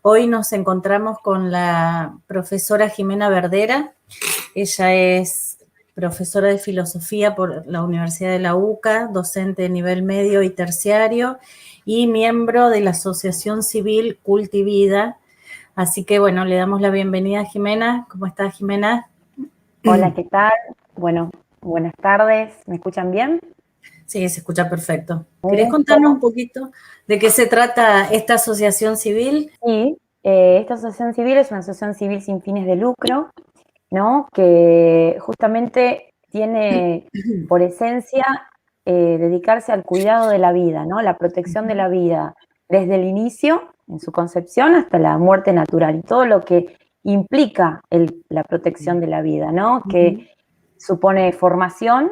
Hoy nos encontramos con la profesora Jimena Verdera. Ella es profesora de filosofía por la Universidad de la UCA, docente de nivel medio y terciario y miembro de la Asociación Civil Cultivida. Así que bueno, le damos la bienvenida a Jimena. ¿Cómo está, Jimena? Hola, ¿qué tal? Bueno, buenas tardes. ¿Me escuchan bien? Sí, se escucha perfecto. Un ¿Querés gusto. contarnos un poquito de qué se trata esta asociación civil? Sí, esta asociación civil es una asociación civil sin fines de lucro, ¿no? Que justamente tiene por esencia dedicarse al cuidado de la vida, ¿no? La protección de la vida desde el inicio, en su concepción, hasta la muerte natural y todo lo que implica la protección de la vida, ¿no? Que supone formación.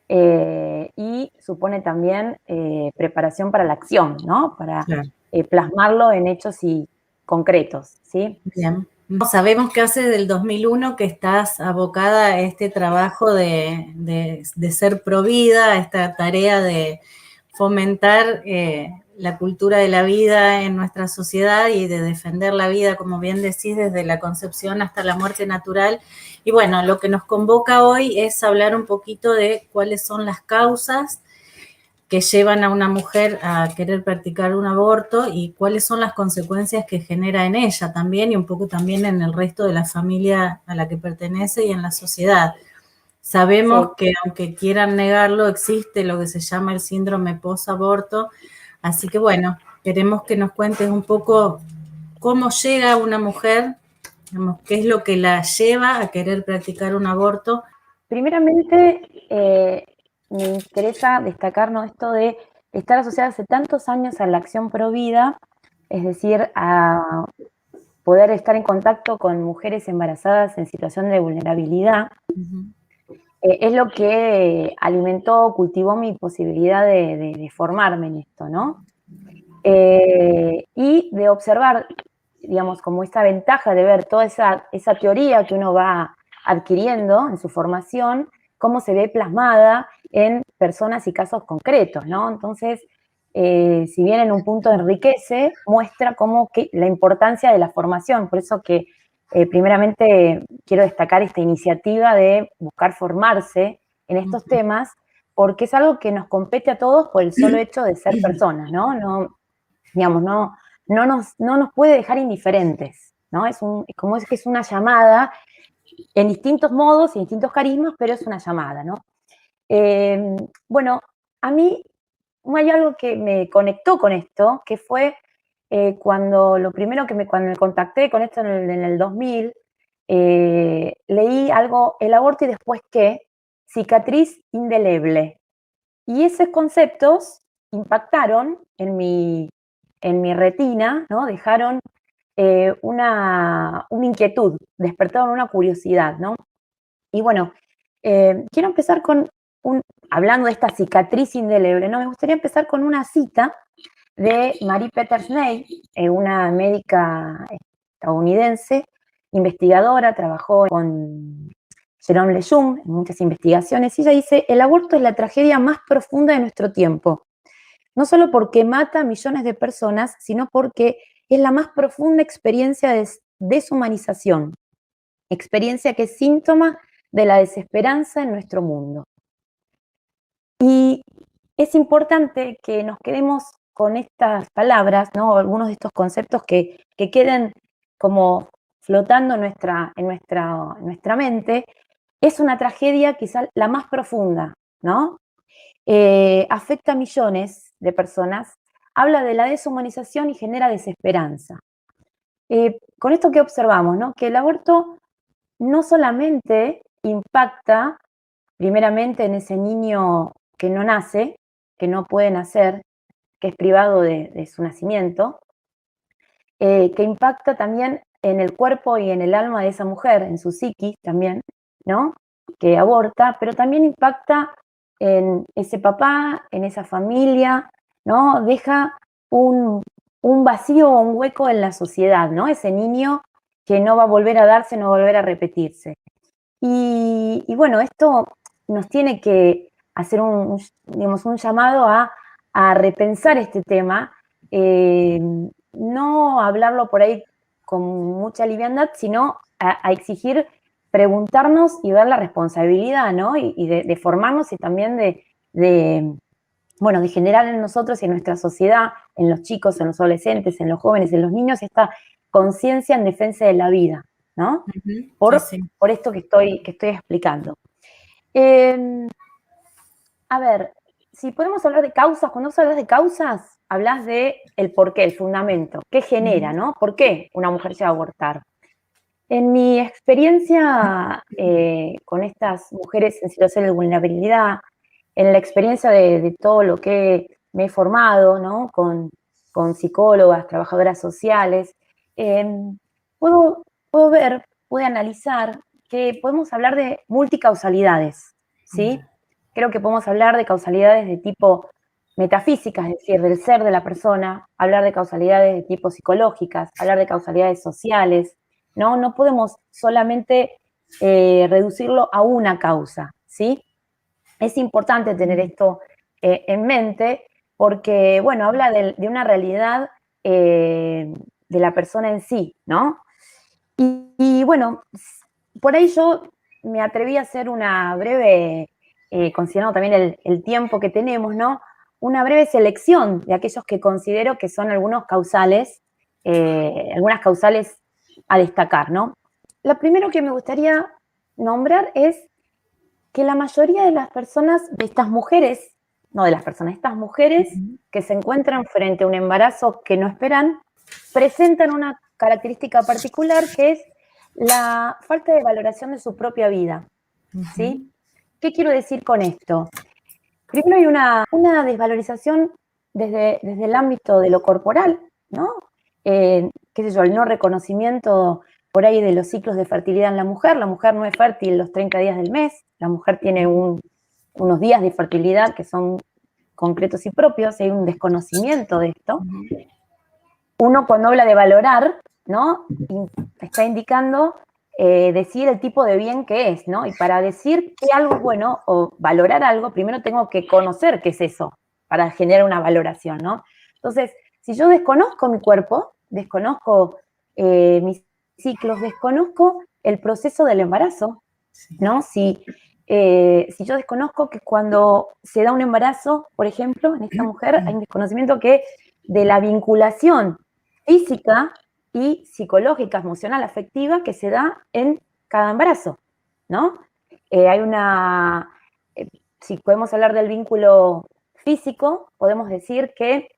Y supone también preparación para la acción, ¿no? Para Claro. plasmarlo en hechos y concretos, ¿sí? Bien. Sabemos que hace del 2001 que estás abocada a este trabajo de ser provida, a esta tarea de fomentar la cultura de la vida en nuestra sociedad y de defender la vida, como bien decís, desde la concepción hasta la muerte natural. Y bueno, lo que nos convoca hoy es hablar un poquito de cuáles son las causas que llevan a una mujer a querer practicar un aborto y cuáles son las consecuencias que genera en ella también y un poco también en el resto de la familia a la que pertenece y en la sociedad. Sí. Sabemos que aunque quieran negarlo, existe lo que se llama el síndrome post-aborto, así que bueno, queremos que nos cuentes un poco cómo llega una mujer, digamos, qué es lo que la lleva a querer practicar un aborto. Primeramente, me interesa destacar, ¿no? Esto de estar asociada hace tantos años a la acción pro vida, es decir, a poder estar en contacto con mujeres embarazadas en situación de vulnerabilidad. Es lo que alimentó, cultivó mi posibilidad de formarme en esto, ¿no? Y de observar, digamos, como esta ventaja de ver toda esa teoría que uno va adquiriendo en su formación, cómo se ve plasmada en personas y casos concretos, ¿no? Entonces, si bien en un punto enriquece, muestra cómo que la importancia de la formación. Por eso que primeramente quiero destacar esta iniciativa de buscar formarse en estos temas, porque es algo que nos compete a todos por el solo hecho de ser personas, ¿no? Digamos, no nos puede dejar indiferentes, ¿no? Como es que es una llamada en distintos modos y distintos carismas, pero es una llamada, ¿no? Bueno, a mí hay algo que me conectó con esto, que fue cuando lo primero cuando me contacté con esto en el 2000, leí algo, el aborto y después qué, cicatriz indeleble. Y esos conceptos impactaron en mi retina, ¿no? Dejaron una inquietud, despertaron una curiosidad, ¿no? Y bueno, quiero empezar hablando de esta cicatriz indeleble, ¿no? Me gustaría empezar con una cita de Marie Petersney, una médica estadounidense, investigadora, trabajó con Jerome Lejeune en muchas investigaciones, y ella dice: el aborto es la tragedia más profunda de nuestro tiempo, no solo porque mata a millones de personas, sino porque es la más profunda experiencia de deshumanización, experiencia que es síntoma de la desesperanza en nuestro mundo. Y es importante que nos quedemos con estas palabras, ¿no? Algunos de estos conceptos que queden como flotando en nuestra mente. Es una tragedia quizá la más profunda, ¿no? Afecta a millones de personas, habla de la deshumanización y genera desesperanza. Con esto que observamos, ¿no? Que el aborto no solamente impacta primeramente en ese niño que no nace, que no puede nacer, que es privado de su nacimiento, que impacta también en el cuerpo y en el alma de esa mujer, en su psiquis también, ¿no? Que aborta, pero también impacta en ese papá, en esa familia, ¿no? Deja un vacío o un hueco en la sociedad, ¿no? Ese niño que no va a volver a darse, no va a volver a repetirse. Y bueno, esto nos tiene que hacer digamos, un llamado a repensar este tema, no hablarlo por ahí con mucha liviandad, sino a exigir preguntarnos y ver la responsabilidad, ¿no? Y de formarnos y también bueno, de generar en nosotros y en nuestra sociedad, en los chicos, en los adolescentes, en los jóvenes, en los niños, esta conciencia en defensa de la vida, ¿no? Sí, sí. Por esto que estoy explicando. A ver, si podemos hablar de causas, cuando vos hablas de causas, hablas de el porqué, el fundamento, qué genera, ¿no? ¿Por qué una mujer llega a abortar? En mi experiencia con estas mujeres en situación de vulnerabilidad, en la experiencia de todo lo que me he formado, ¿no? Con psicólogas, trabajadoras sociales, puedo ver, puedo analizar que podemos hablar de multicausalidades, ¿sí? Creo que podemos hablar de causalidades de tipo metafísicas, es decir, del ser de la persona, hablar de causalidades de tipo psicológicas, hablar de causalidades sociales, ¿no? No podemos solamente reducirlo a una causa, ¿sí? Es importante tener esto en mente porque, bueno, habla de una realidad de la persona en sí, ¿no? Y bueno, por ahí yo me atreví a hacer una breve, considerando también el tiempo que tenemos, ¿no? Una breve selección de aquellos que considero que son algunas causales a destacar, ¿no? Lo primero que me gustaría nombrar es que la mayoría de las personas, de estas mujeres, no de las personas, estas mujeres que se encuentran frente a un embarazo que no esperan, presentan una característica particular que es la falta de valoración de su propia vida, ¿sí? ¿Qué quiero decir con esto? Primero hay una desvalorización desde el ámbito de lo corporal, ¿no? Qué sé yo, el no reconocimiento por ahí de los ciclos de fertilidad en la mujer no es fértil los 30 días del mes, la mujer tiene unos días de fertilidad que son concretos y propios, hay un desconocimiento de esto. Uno cuando habla de valorar, ¿no? Está indicando decir el tipo de bien que es, ¿no? Y para decir que algo es bueno o valorar algo, primero tengo que conocer qué es eso para generar una valoración, ¿no? Entonces, si yo desconozco mi cuerpo, desconozco mis ciclos, desconozco el proceso del embarazo, ¿no? Si yo desconozco que cuando se da un embarazo, por ejemplo, en esta mujer, hay un desconocimiento que de la vinculación física y psicológica, emocional, afectiva que se da en cada embarazo, ¿no? Si podemos hablar del vínculo físico, podemos decir que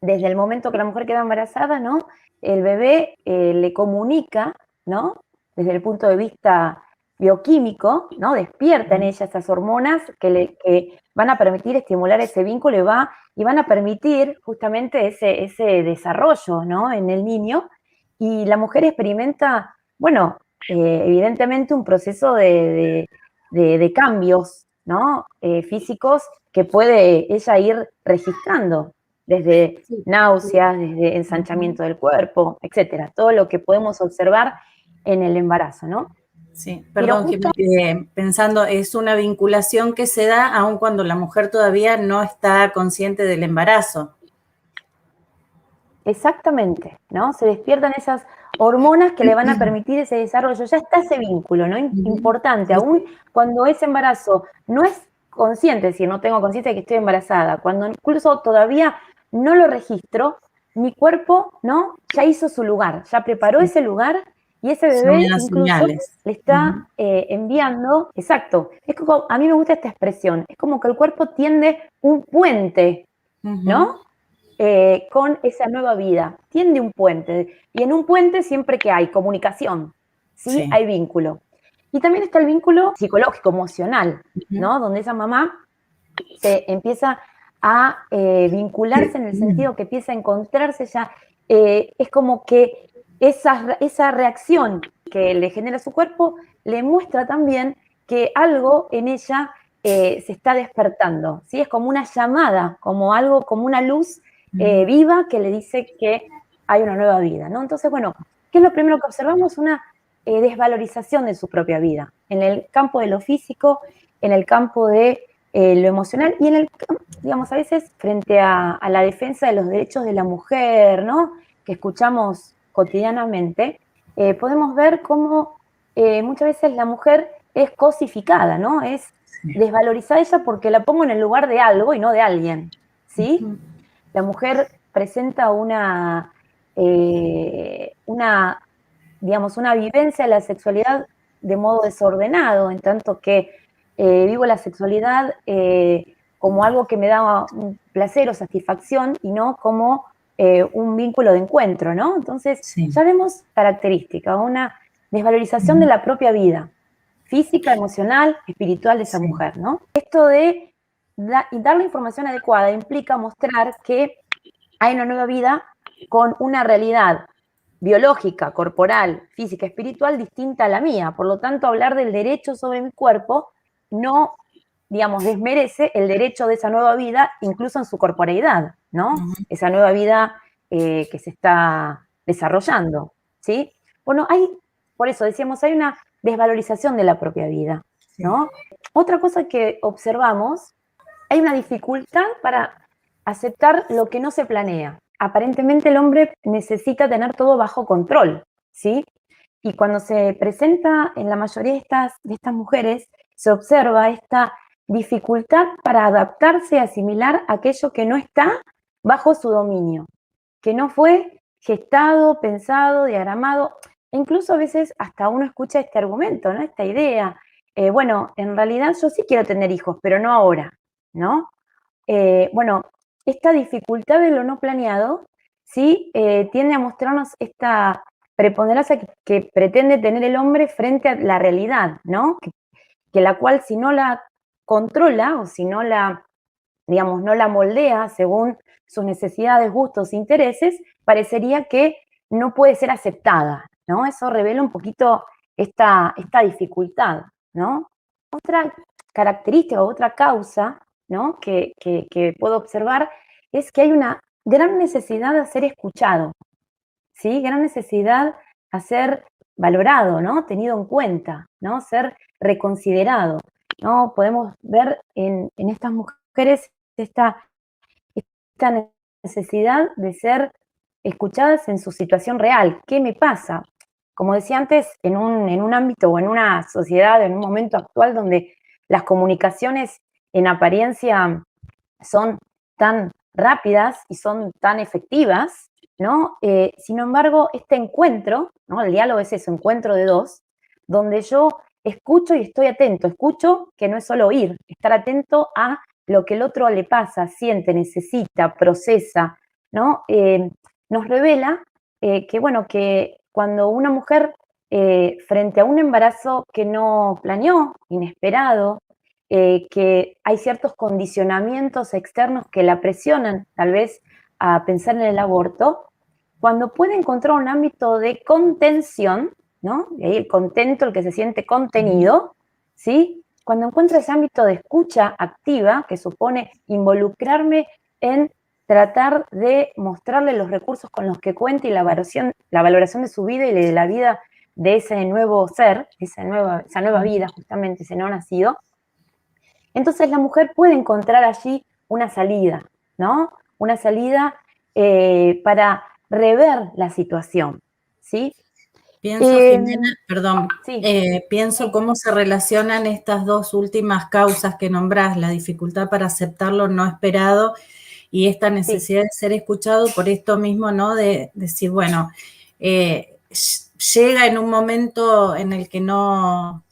desde el momento que la mujer queda embarazada, ¿no? El bebé le comunica, ¿no? Desde el punto de vista bioquímico, ¿no? Despierta en ella esas hormonas que van a permitir estimular ese vínculo y van a permitir justamente ese desarrollo, ¿no? En el niño. Y la mujer experimenta, bueno, evidentemente un proceso de cambios, ¿no? Físicos que puede ella ir registrando desde náuseas, desde ensanchamiento del cuerpo, etcétera, todo lo que podemos observar en el embarazo, ¿no? Sí, perdón, que me quedé pensando, es una vinculación que se da aun cuando la mujer todavía no está consciente del embarazo. Exactamente, ¿no? Se despiertan esas hormonas que le van a permitir ese desarrollo, ya está ese vínculo, ¿no? Importante, aún cuando ese embarazo no es consciente, es decir, no tengo conciencia de que estoy embarazada, cuando incluso todavía no lo registro, mi cuerpo, ¿no? Ya hizo su lugar, ya preparó ese lugar y ese bebé incluso le está enviando, exacto, es como, a mí me gusta esta expresión, es como que el cuerpo tiende un puente, ¿no? Con esa nueva vida, tiende un puente, y en un puente siempre que hay comunicación, ¿sí? Hay vínculo. Y también está el vínculo psicológico, emocional, ¿no? Donde esa mamá se empieza a vincularse en el sentido que empieza a encontrarse ya, es como que esa reacción que le genera su cuerpo le muestra también que algo en ella se está despertando, ¿sí? Es como una llamada, como algo, como una luz viva que le dice que hay una nueva vida, ¿no? Entonces, bueno, ¿qué es lo primero que observamos? Una desvalorización de su propia vida, en el campo de lo físico, en el campo de lo emocional y digamos, a veces frente a la defensa de los derechos de la mujer, ¿no? que escuchamos cotidianamente, podemos ver cómo muchas veces la mujer es cosificada, ¿no? Es desvalorizada ella porque la pongo en el lugar de algo y no de alguien, ¿sí? La mujer presenta digamos, una vivencia de la sexualidad de modo desordenado, en tanto que vivo la sexualidad como algo que me da un placer o satisfacción y no como un vínculo de encuentro, ¿no? Entonces, ya vemos características, una desvalorización de la propia vida, física, emocional, espiritual de esa mujer, ¿no? Esto de dar la información adecuada implica mostrar que hay una nueva vida con una realidad biológica, corporal, física, espiritual distinta a la mía. Por lo tanto, hablar del derecho sobre mi cuerpo no, digamos, desmerece el derecho de esa nueva vida, incluso en su corporeidad, ¿no? Esa nueva vida que se está desarrollando, ¿sí? Bueno, por eso decíamos, hay una desvalorización de la propia vida, ¿no? Otra cosa que observamos, hay una dificultad para aceptar lo que no se planea. Aparentemente el hombre necesita tener todo bajo control, ¿sí? Y cuando se presenta en la mayoría de estas mujeres, se observa esta dificultad para adaptarse, asimilar aquello que no está bajo su dominio, que no fue gestado, pensado, diagramado. E incluso a veces hasta uno escucha este argumento, ¿no? Esta idea. Bueno, en realidad yo sí quiero tener hijos, pero no ahora, ¿no? Bueno, esta dificultad de lo no planeado, sí, tiende a mostrarnos esta preponderancia que pretende tener el hombre frente a la realidad, ¿no? Que la cual si no la controla o si no la, digamos, no la moldea según sus necesidades, gustos, intereses, parecería que no puede ser aceptada, ¿no? Eso revela un poquito esta dificultad, ¿no? Otra característica, otra causa, ¿no? que puedo observar es que hay una gran necesidad de ser escuchado, ¿sí? Gran necesidad a ser valorado, ¿no? Tenido en cuenta, ¿no? Ser reconsiderado, ¿no? Podemos ver en estas mujeres esta necesidad de ser escuchadas en su situación real. ¿Qué me pasa? Como decía antes, en un ámbito o en una sociedad, en un momento actual donde las comunicaciones en apariencia son tan rápidas y son tan efectivas, ¿no? Sin embargo, este encuentro, ¿no? El diálogo es eso, encuentro de dos, donde yo escucho y estoy atento. Escucho que no es solo oír, estar atento a lo que el otro le pasa, siente, necesita, procesa, ¿no? Nos revela que, bueno, que cuando una mujer frente a un embarazo que no planeó, inesperado, que hay ciertos condicionamientos externos que la presionan tal vez a pensar en el aborto, cuando puede encontrar un ámbito de contención, ¿no? Y ahí el contento, el que se siente contenido, ¿sí? Cuando encuentra ese ámbito de escucha activa, que supone involucrarme en tratar de mostrarle los recursos con los que cuenta y la valoración de su vida y de la vida de ese nuevo ser, esa nueva vida, justamente, ese no nacido, entonces la mujer puede encontrar allí una salida, ¿no? Una salida para rever la situación, ¿sí? Pienso, Jimena, perdón, Sí. pienso cómo se relacionan estas dos últimas causas que nombrás, la dificultad para aceptar lo no esperado y esta necesidad de ser escuchado por esto mismo, ¿no? De decir, bueno, llega en un momento en el que no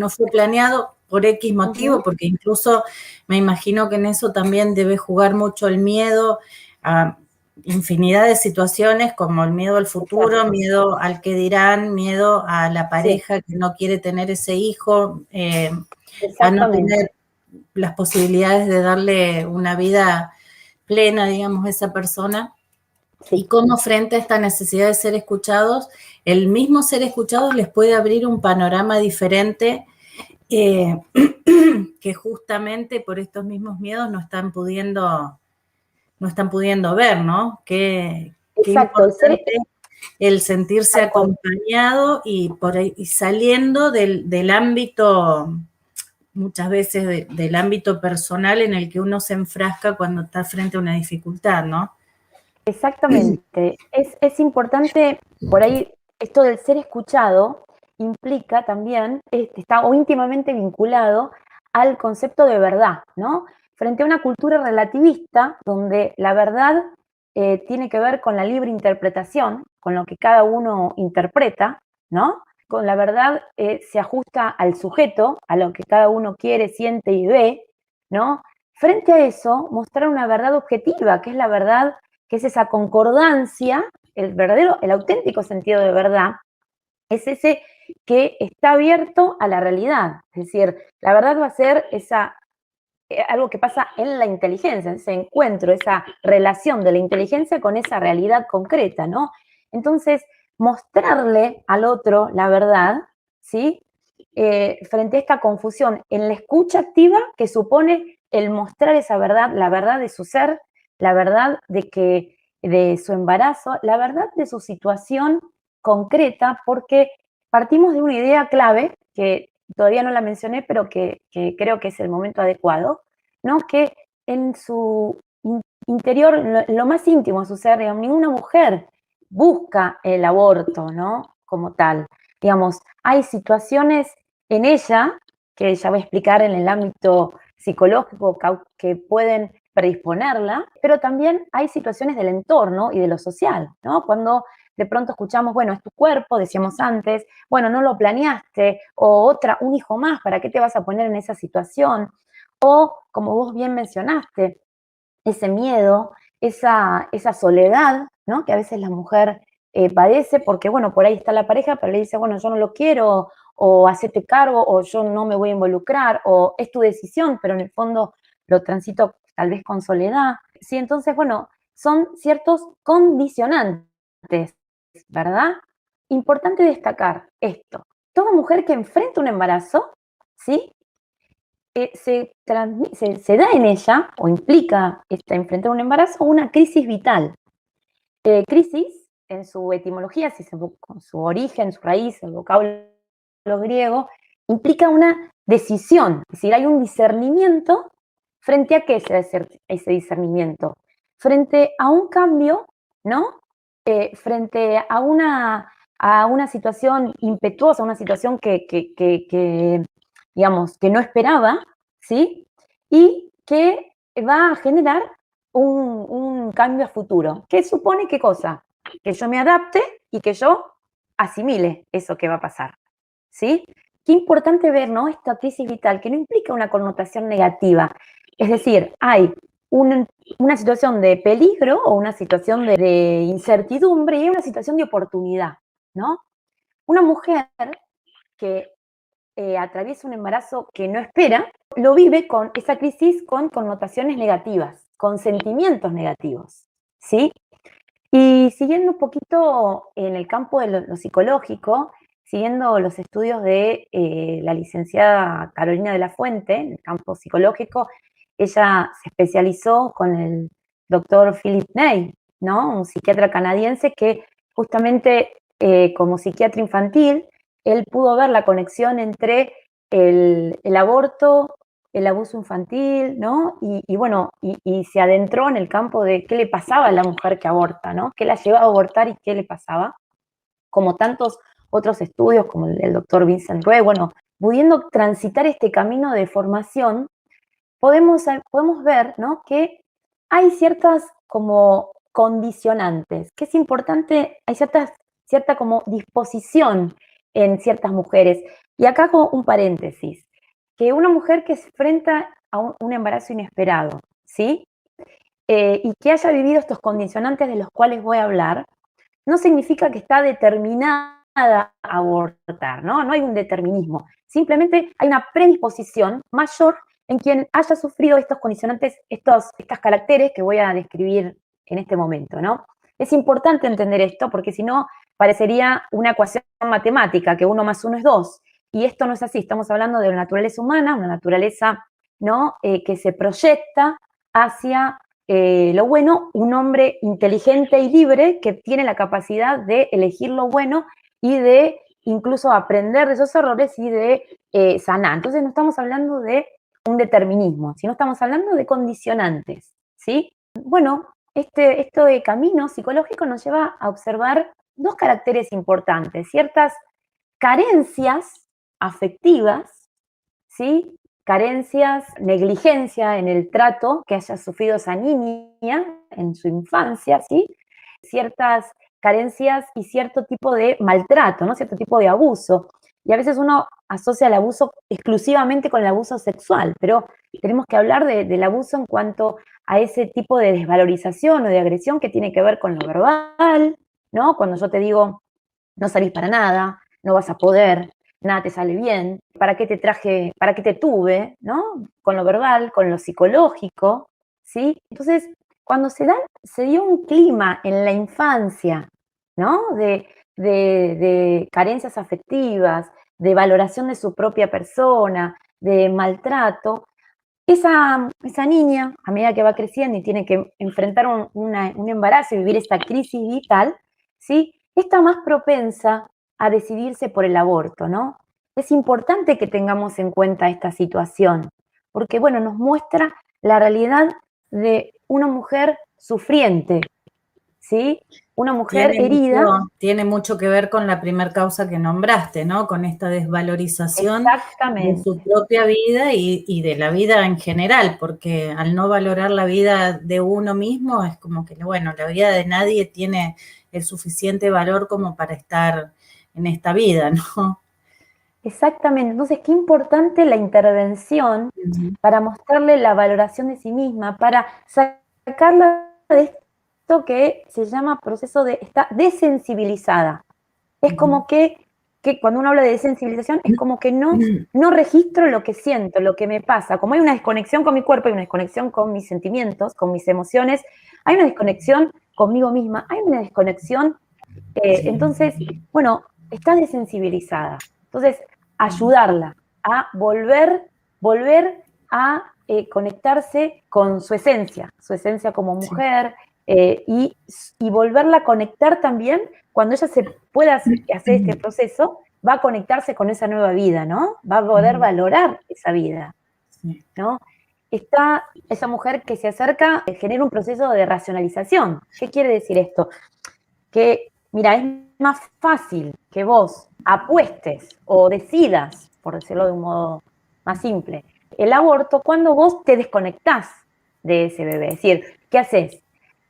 fue planeado por X motivo, porque incluso me imagino que en eso también debe jugar mucho el miedo a infinidad de situaciones, como el miedo al futuro, miedo al que dirán, miedo a la pareja que no quiere tener ese hijo, a no tener las posibilidades de darle una vida plena, digamos, a esa persona. Y cómo frente a esta necesidad de ser escuchados, el mismo ser escuchados les puede abrir un panorama diferente que justamente por estos mismos miedos no están pudiendo ver, ¿no? Qué importante el sentirse acompañado y por ahí, y saliendo del ámbito, muchas veces del ámbito personal en el que uno se enfrasca cuando está frente a una dificultad, ¿no? Exactamente. Es importante, por ahí, esto del ser escuchado implica también, está o íntimamente vinculado al concepto de verdad, ¿no? Frente a una cultura relativista, donde la verdad tiene que ver con la libre interpretación, con lo que cada uno interpreta, ¿no? Con la verdad se ajusta al sujeto, a lo que cada uno quiere, siente y ve, ¿no? Frente a eso, mostrar una verdad objetiva, que es la verdad, que es esa concordancia, el verdadero, el auténtico sentido de verdad, es ese que está abierto a la realidad. Es decir, la verdad va a ser algo que pasa en la inteligencia, ese encuentro, esa relación de la inteligencia con esa realidad concreta, ¿no? Entonces, mostrarle al otro la verdad, ¿sí? Frente a esta confusión en la escucha activa que supone el mostrar esa verdad, la verdad de su ser, la verdad de su embarazo, la verdad de su situación concreta, porque partimos de una idea clave que todavía no la mencioné, pero que creo que es el momento adecuado, ¿no? Que en su interior, lo más íntimo de su ser, digamos, ninguna mujer busca el aborto, ¿no? Como tal. Digamos, hay situaciones en ella, que ya voy a explicar en el ámbito psicológico, que pueden predisponerla, pero también hay situaciones del entorno y de lo social, ¿no? Cuando de pronto escuchamos, bueno, es tu cuerpo, decíamos antes, bueno, no lo planeaste, o un hijo más, ¿para qué te vas a poner en esa situación? O, como vos bien mencionaste, ese miedo, esa soledad, ¿no? Que a veces la mujer padece porque, bueno, por ahí está la pareja, pero le dice, bueno, yo no lo quiero, o hacete cargo, o yo no me voy a involucrar, o es tu decisión, pero en el fondo lo transito tal vez con soledad. Sí, entonces, bueno, son ciertos condicionantes, ¿verdad? Importante destacar esto. Toda mujer que enfrenta un embarazo, ¿sí? Se da en ella, o implica enfrentar un embarazo, una crisis vital. Crisis, en su etimología, con su origen, su raíz, el vocablo griego, implica una decisión, es decir, hay un discernimiento. ¿Frente a qué ese discernimiento? Frente a un cambio, ¿no? Frente a una situación impetuosa, una situación digamos, que no esperaba, ¿sí? Y que va a generar un cambio a futuro. ¿Qué supone qué cosa? Que yo me adapte y que yo asimile eso que va a pasar, ¿sí? Qué importante ver, ¿no? Esta crisis vital, que no implica una connotación negativa. Es decir, hay una situación de peligro o una situación de incertidumbre y hay una situación de oportunidad, ¿no? Una mujer que atraviesa un embarazo que no espera, lo vive con esa crisis con connotaciones negativas, con sentimientos negativos, ¿sí? Y siguiendo un poquito en el campo de lo psicológico, siguiendo los estudios de la licenciada Carolina de la Fuente, en el campo psicológico, ella se especializó con el doctor Philip Ney, ¿no? Un psiquiatra canadiense que justamente como psiquiatra infantil, él pudo ver la conexión entre el aborto, el abuso infantil, ¿no? Bueno, y se adentró en el campo de qué le pasaba a la mujer que aborta, ¿no? ¿Qué la llevaba a abortar y qué le pasaba? Como tantos otros estudios, como el doctor Vincent Rue, bueno, pudiendo transitar este camino de formación, podemos ver, ¿no? Que hay ciertas como condicionantes, que es importante, hay cierta como disposición en ciertas mujeres. Y acá hago un paréntesis, que una mujer que se enfrenta a un embarazo inesperado, ¿sí? Y que haya vivido estos condicionantes de los cuales voy a hablar, no significa que está determinada a abortar, ¿no? No hay un determinismo. Simplemente hay una predisposición mayor en quien haya sufrido estos condicionantes, estas caracteres que voy a describir en este momento, ¿no? Es importante entender esto porque si no parecería una ecuación matemática, que 1 más 1 es 2. Y esto no es así, estamos hablando de una naturaleza humana, una naturaleza, ¿no? Que se proyecta hacia lo bueno, un hombre inteligente y libre que tiene la capacidad de elegir lo bueno y de incluso aprender de esos errores y de sanar. Entonces no estamos hablando de un determinismo, sino estamos hablando de condicionantes, ¿sí? Bueno, esto de camino psicológico nos lleva a observar dos caracteres importantes, ciertas carencias afectivas, ¿sí? Carencias, negligencia en el trato que haya sufrido esa niña en su infancia, ¿sí? Ciertas carencias y cierto tipo de maltrato, ¿no? Cierto tipo de abuso. Y a veces uno asocia el abuso exclusivamente con el abuso sexual, pero tenemos que hablar del abuso en cuanto a ese tipo de desvalorización o de agresión que tiene que ver con lo verbal, ¿no? Cuando yo te digo, no salís para nada, no vas a poder, nada te sale bien, ¿para qué te traje, para qué te tuve, ¿no? Con lo verbal, con lo psicológico, ¿sí? Entonces, cuando se dio un clima en la infancia, ¿no? De carencias afectivas, de valoración de su propia persona, de maltrato, esa niña, a medida que va creciendo y tiene que enfrentar un embarazo y vivir esta crisis vital, ¿sí? Está más propensa a decidirse por el aborto, ¿no? Es importante que tengamos en cuenta esta situación, porque, bueno, nos muestra la realidad de una mujer sufriente, ¿sí? Una mujer herida. Tiene mucho que ver con la primer causa que nombraste, ¿no? Con esta desvalorización de su Exactamente. propia vida y de la vida en general, porque al no valorar la vida de uno mismo es como que, bueno, la vida de nadie tiene el suficiente valor como para estar en esta vida, ¿no? Exactamente. Entonces, qué importante la intervención para mostrarle la valoración de sí misma, para sacarla de esto que se llama proceso de, está desensibilizada. Es como que cuando uno habla de desensibilización, es como que no registro lo que siento, lo que me pasa. Como hay una desconexión con mi cuerpo, hay una desconexión con mis sentimientos, con mis emociones, hay una desconexión conmigo misma, hay una desconexión. Entonces, bueno, está desensibilizada. Entonces, ayudarla a volver a conectarse con su esencia como mujer, y volverla a conectar también cuando ella se pueda hacer este proceso, va a conectarse con esa nueva vida, ¿no? Va a poder valorar esa vida, ¿no? Está esa mujer que se acerca, genera un proceso de racionalización. ¿Qué quiere decir esto? Que, mira, es más fácil que vos apuestes o decidas, por decirlo de un modo más simple, el aborto cuando vos te desconectás de ese bebé. Es decir, ¿qué haces?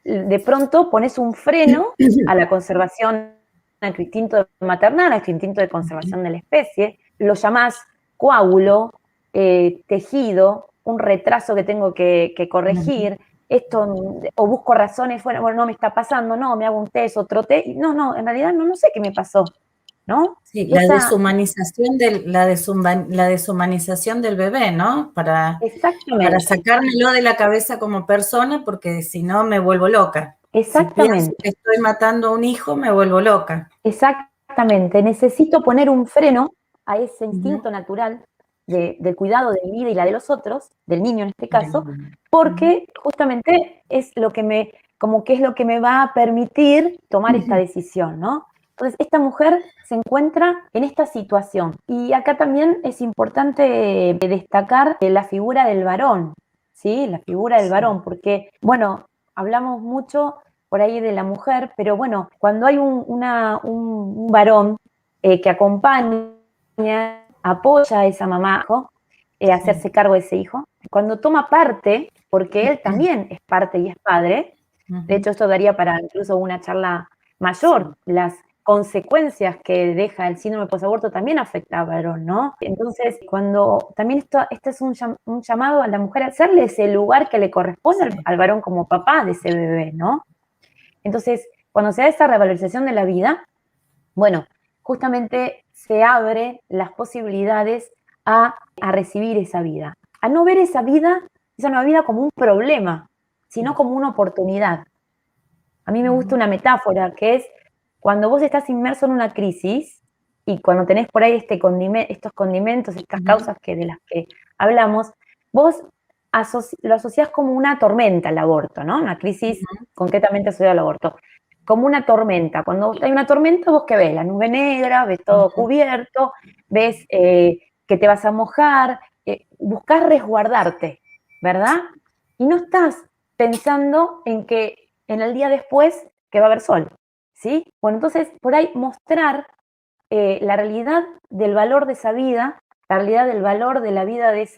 De pronto pones un freno a la conservación, a tu instinto maternal, a tu instinto de conservación de la especie, lo llamás coágulo, tejido, un retraso que tengo que corregir, esto, o busco razones, bueno, no me está pasando, no, me hago un test, otro test, no, en realidad no sé qué me pasó, ¿no? Sí, la deshumanización del bebé, ¿no? Para Exactamente, sacármelo de la cabeza como persona, porque si no me vuelvo loca. Si pienso exactamente, que estoy matando a un hijo, me vuelvo loca. exactamente. Necesito poner un freno a ese instinto natural del cuidado de mi vida y la de los otros, del niño en este caso, porque justamente es lo que me va a permitir tomar esta decisión, ¿no? Entonces, esta mujer se encuentra en esta situación. Y acá también es importante destacar la figura del varón, ¿sí? La figura del varón, porque, bueno, hablamos mucho por ahí de la mujer, pero bueno, cuando hay un varón que acompaña, apoya a esa mamá, a hacerse cargo de ese hijo, cuando toma parte, porque él también es parte y es padre, de hecho esto daría para incluso una charla mayor, las consecuencias que deja el síndrome posaborto también afecta al varón, ¿no? Entonces, cuando también esto es un llamado a la mujer a hacerle ese lugar que le corresponde al varón como papá de ese bebé, ¿no? Entonces, cuando se da esta revalorización de la vida, bueno, justamente se abre las posibilidades a recibir esa vida, a no ver esa nueva vida como un problema, sino como una oportunidad. A mí me gusta una metáfora que es cuando vos estás inmerso en una crisis y cuando tenés por ahí estos condimentos, estas causas de las que hablamos, vos lo asociás como una tormenta al aborto, ¿no? Una crisis concretamente asociada al aborto. Como una tormenta. Cuando hay una tormenta, vos qué ves, la nube negra, ves todo cubierto, ves que te vas a mojar, buscás resguardarte, ¿verdad? Y no estás pensando en que en el día después que va a haber sol, ¿sí? Bueno, entonces, por ahí mostrar la realidad del valor de esa vida, la realidad del valor de la vida de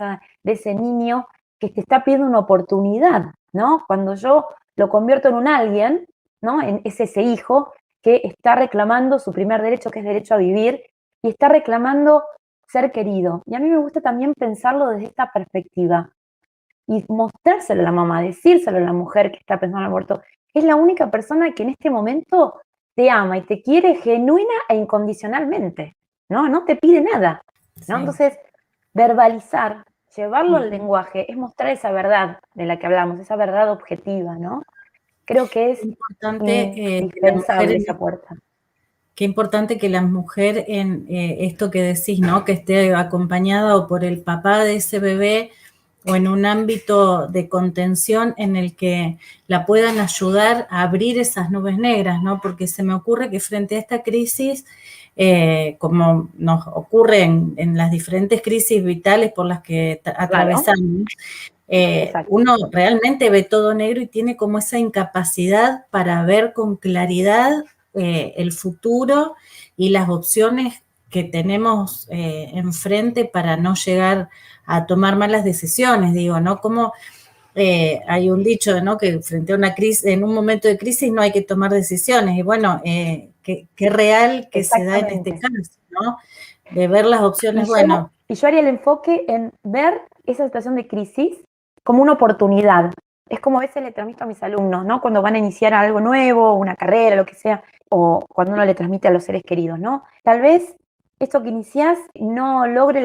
ese niño que te está pidiendo una oportunidad, ¿no? Cuando yo lo convierto en un alguien, ¿no? Es ese hijo que está reclamando su primer derecho, que es derecho a vivir, y está reclamando ser querido. Y a mí me gusta también pensarlo desde esta perspectiva y mostrárselo a la mamá, decírselo a la mujer que está pensando en el aborto. Es la única persona que en este momento te ama y te quiere genuina e incondicionalmente, ¿no? No te pide nada, ¿no? Sí. Entonces, verbalizar, llevarlo al lenguaje, es mostrar esa verdad de la que hablamos, esa verdad objetiva, ¿no? Creo que es Importante que la mujer indispensable esa puerta. Qué importante que la mujer en esto que decís, ¿no? Que esté acompañada o por el papá de ese bebé o en un ámbito de contención en el que la puedan ayudar a abrir esas nubes negras, ¿no? Porque se me ocurre que frente a esta crisis, como nos ocurre en las diferentes crisis vitales por las que atravesamos, uno realmente ve todo negro y tiene como esa incapacidad para ver con claridad el futuro y las opciones que tenemos enfrente para no llegar a tomar malas decisiones, digo, ¿no? Como hay un dicho, ¿no? Que frente a una crisis, en un momento de crisis no hay que tomar decisiones, y bueno, qué real que se da en este caso, ¿no? De ver las opciones, bueno. Y yo haría el enfoque en ver esa situación de crisis como una oportunidad. Es como a veces le transmito a mis alumnos, ¿no? Cuando van a iniciar algo nuevo, una carrera, lo que sea, o cuando uno le transmite a los seres queridos, ¿no? Tal vez esto que iniciás no logre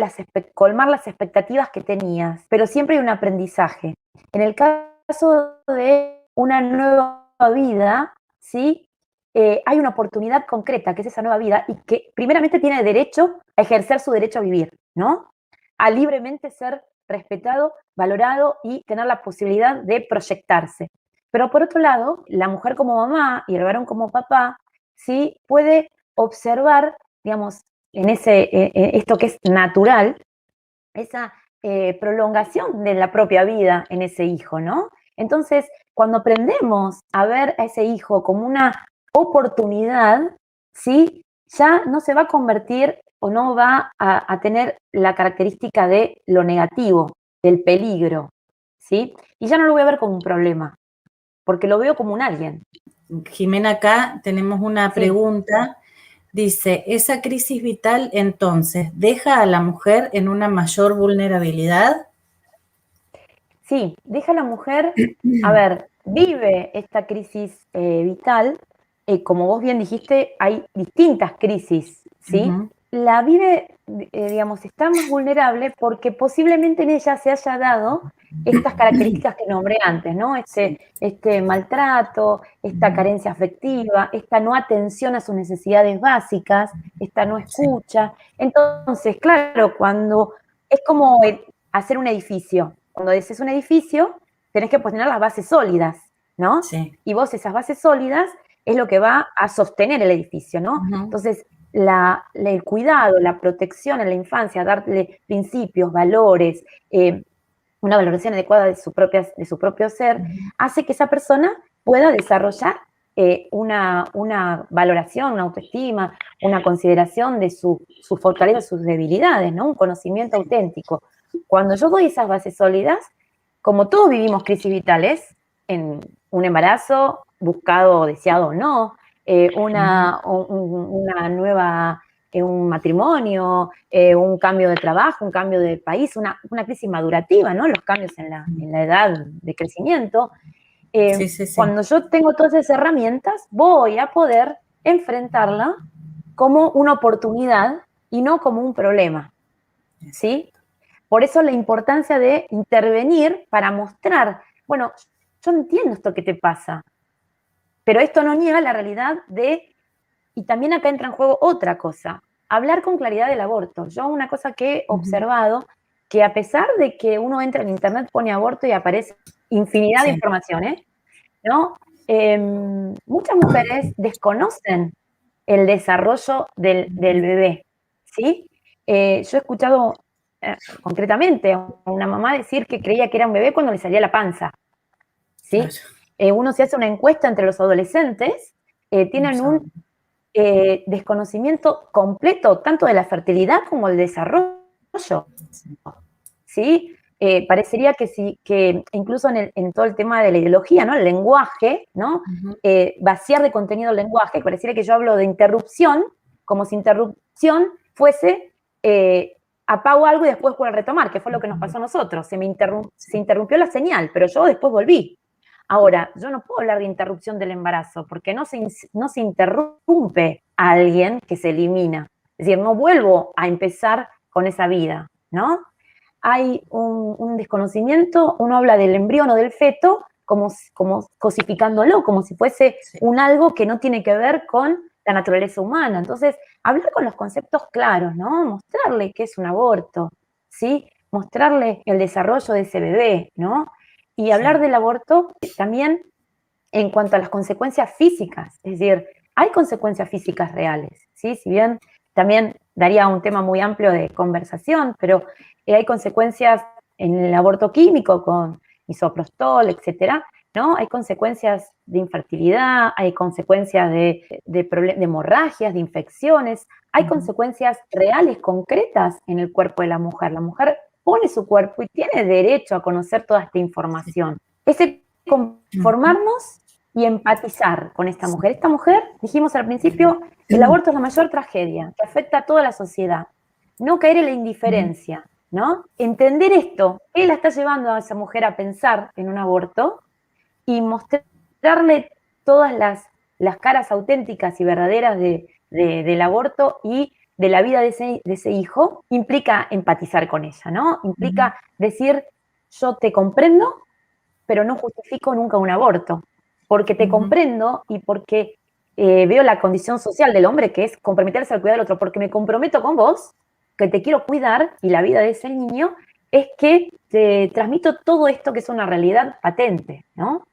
colmar las expectativas que tenías, pero siempre hay un aprendizaje. En el caso de una nueva vida, ¿sí? Hay una oportunidad concreta, que es esa nueva vida, y que primeramente tiene derecho a ejercer su derecho a vivir, ¿no? A libremente ser respetado, valorado y tener la posibilidad de proyectarse. Pero por otro lado, la mujer como mamá y el varón como papá, ¿sí? Puede observar, digamos, en esto que es natural, esa prolongación de la propia vida en ese hijo, ¿no? Entonces, cuando aprendemos a ver a ese hijo como una oportunidad, ¿sí? Ya no se va a convertir o no va a tener la característica de lo negativo, del peligro, ¿sí? Y ya no lo voy a ver como un problema, porque lo veo como un alguien. Jimena, acá tenemos una pregunta. Dice, ¿esa crisis vital entonces deja a la mujer en una mayor vulnerabilidad? Sí, deja a la mujer, a ver, vive esta crisis vital, como vos bien dijiste, hay distintas crisis, ¿sí? La vive, digamos, está más vulnerable porque posiblemente en ella se haya dado estas características que nombré antes, ¿no? Este maltrato, esta carencia afectiva, esta no atención a sus necesidades básicas, esta no escucha. Entonces, claro, cuando es como hacer un edificio. Cuando haces un edificio, tenés que poner las bases sólidas, ¿no? Sí. Y vos esas bases sólidas es lo que va a sostener el edificio, ¿no? Entonces, el cuidado, la protección en la infancia, darle principios, valores, una valoración adecuada de su propio ser, hace que esa persona pueda desarrollar una valoración, una autoestima, una consideración de sus fortalezas, sus debilidades, ¿no? Un conocimiento auténtico. Cuando yo doy esas bases sólidas, como todos vivimos crisis vitales, en un embarazo, buscado o deseado o no, una nueva, un matrimonio, un cambio de trabajo, un cambio de país, una crisis madurativa, ¿no? Los cambios en la edad de crecimiento. Cuando yo tengo todas esas herramientas, voy a poder enfrentarla como una oportunidad y no como un problema, ¿sí? Por eso la importancia de intervenir para mostrar, bueno, yo entiendo esto que te pasa, pero esto no niega la realidad y también acá entra en juego otra cosa, hablar con claridad del aborto. Yo una cosa que he observado, que a pesar de que uno entra en internet, pone aborto y aparece infinidad de informaciones, ¿no? Muchas mujeres desconocen el desarrollo del bebé, ¿sí? Yo he escuchado concretamente a una mamá decir que creía que era un bebé cuando le salía la panza, ¿sí? uno se hace una encuesta entre los adolescentes, tienen un desconocimiento completo tanto de la fertilidad como del desarrollo, ¿sí? Parecería que incluso en todo el tema de la ideología, ¿no? El lenguaje, ¿no? Vaciar de contenido el lenguaje, parecería que yo hablo de interrupción, como si interrupción fuese apago algo y después puedo retomar, que fue lo que nos pasó a nosotros. Se interrumpió la señal, pero yo después volví. Ahora, yo no puedo hablar de interrupción del embarazo, porque no se interrumpe a alguien que se elimina. Es decir, no vuelvo a empezar con esa vida, ¿no? Hay un desconocimiento, uno habla del embrión o del feto como cosificándolo, como si fuese un algo que no tiene que ver con la naturaleza humana. Entonces, hablar con los conceptos claros, ¿no? Mostrarle qué es un aborto, ¿sí? Mostrarle el desarrollo de ese bebé, ¿no? Y hablar del aborto también en cuanto a las consecuencias físicas, es decir, hay consecuencias físicas reales, ¿sí? Si bien también daría un tema muy amplio de conversación, pero hay consecuencias en el aborto químico con misoprostol, etcétera, ¿no? Hay consecuencias de infertilidad, hay consecuencias de hemorragias, de infecciones, hay consecuencias reales, concretas en el cuerpo de la mujer. La mujer pone su cuerpo y tiene derecho a conocer toda esta información. Es conformarnos y empatizar con esta mujer. Esta mujer, dijimos al principio, el aborto es la mayor tragedia que afecta a toda la sociedad. No caer en la indiferencia, ¿no? Entender esto, qué la está llevando a esa mujer a pensar en un aborto y mostrarle todas las caras auténticas y verdaderas del aborto y de la vida de ese hijo, implica empatizar con ella, ¿no? Implica decir, yo te comprendo, pero no justifico nunca un aborto, porque te comprendo y porque veo la condición social del hombre, que es comprometerse al cuidado del otro, porque me comprometo con vos, que te quiero cuidar, y la vida de ese niño, es que te transmito todo esto que es una realidad patente, ¿no?